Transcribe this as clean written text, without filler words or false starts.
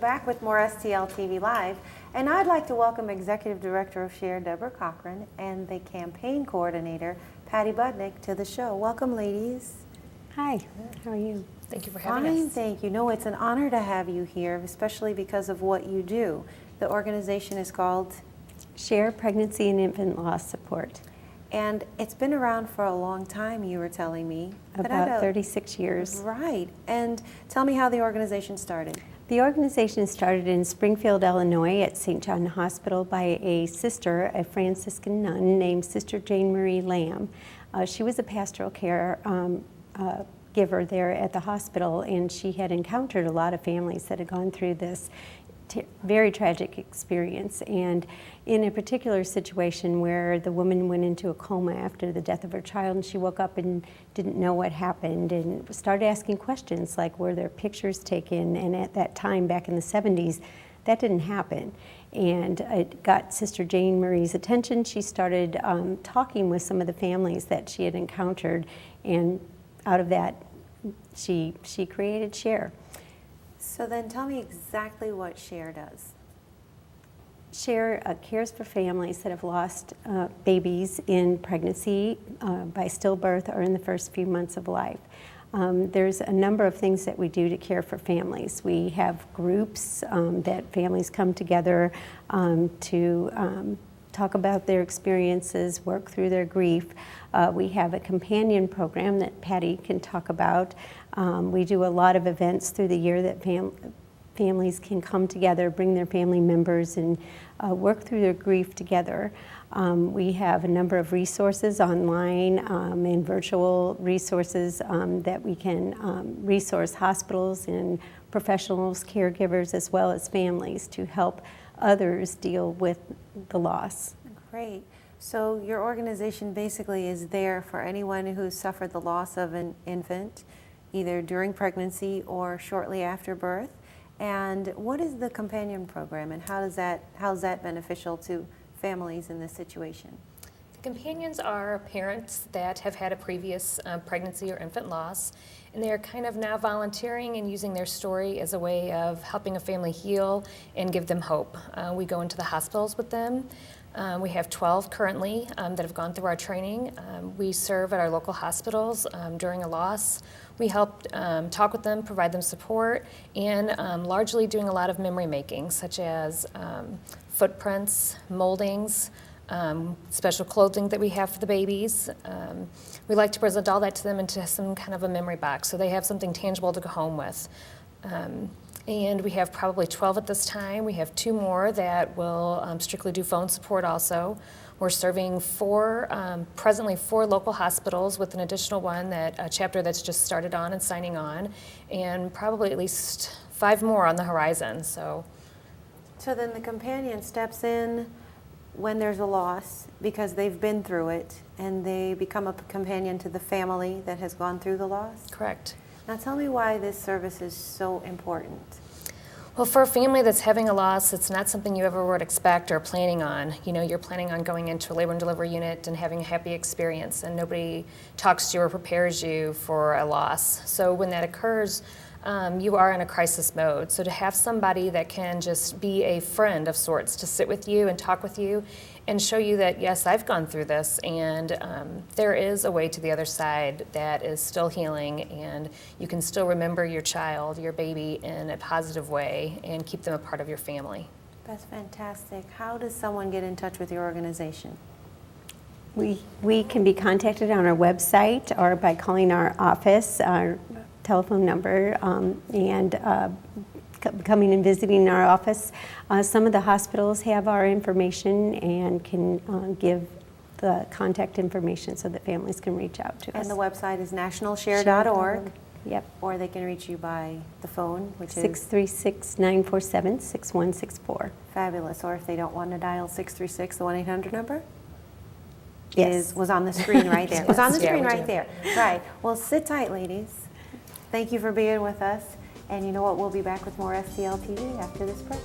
back with more STL TV Live, and I'd like to welcome Executive Director of SHARE, Debra Cochran, and the Campaign Coordinator, Patti Budnik, to the show. Welcome, ladies. Hi, how are you? Thank you for having us. Fine, thank you. No, it's an honor to have you here, especially because of what you do. The organization is called SHARE Pregnancy and Infant Loss Support. And it's been around for a long time, you were telling me. About 36 years. Right. And tell me how the organization started. The organization started in Springfield, Illinois at St. John Hospital by a sister, a Franciscan nun named Sister Jane Marie Lamb. She was a pastoral care giver there at the hospital, and she had encountered a lot of families that had gone through this very tragic experience. And in a particular situation where the woman went into a coma after the death of her child, and she woke up and didn't know what happened and started asking questions like, were there pictures taken? And at that time, back in the 70s, that didn't happen. And it got Sister Jane Marie's attention. She started talking with some of the families that she had encountered, and out of that, she created SHARE. So then tell me exactly what SHARE does. SHARE cares for families that have lost babies in pregnancy, by stillbirth, or in the first few months of life. There's a number of things that we do to care for families. We have groups that families come together to talk about their experiences, work through their grief. We have a companion program that Patti can talk about. We do a lot of events through the year that families can come together, bring their family members, and work through their grief together. We have a number of resources online and virtual resources that we can resource hospitals and professionals, caregivers, as well as families to help others deal with the loss. Great. So your organization basically is there for anyone who's suffered the loss of an infant, either during pregnancy or shortly after birth. And what is the companion program, and how is that beneficial to families in this situation? The companions are parents that have had a previous pregnancy or infant loss, and they are kind of now volunteering and using their story as a way of helping a family heal and give them hope. We go into the hospitals with them. We have 12 currently that have gone through our training. We serve at our local hospitals during a loss. We help talk with them, provide them support, and largely doing a lot of memory making, such as footprints, moldings, special clothing that we have for the babies. We like to present all that to them into some kind of a memory box so they have something tangible to go home with. And we have probably 12 at this time. We have 2 more that will strictly do phone support also. We're serving presently 4 local hospitals, with an additional one, a chapter that's just started on and signing on, and probably at least 5 more on the horizon. So then the companion steps in when there's a loss because they've been through it, and they become a companion to the family that has gone through the loss? Correct. Now tell me why this service is so important. Well, for a family that's having a loss, it's not something you ever would expect or planning on. You know, you're planning on going into a labor and delivery unit and having a happy experience, and nobody talks to you or prepares you for a loss. So when that occurs, you are in a crisis mode. So to have somebody that can just be a friend of sorts, to sit with you and talk with you and show you that, yes, I've gone through this, and there is a way to the other side that is still healing, and you can still remember your child, your baby, in a positive way and keep them a part of your family. That's fantastic. How does someone get in touch with your organization? We can be contacted on our website or by calling our office, our telephone number, and coming and visiting our office. Some of the hospitals have our information and can give the contact information so that families can reach out to us. And the website is nationalshare.org. Yep. Or they can reach you by the phone, which is 636-947-6164. Fabulous. Or if they don't want to dial 636, the 1-800 number? Yes. Was on the screen right there. It was on the Yes, screen we right do. there. Right. Well, sit tight, ladies. Thank you for being with us. And you know what? We'll be back with more STL TV after this break.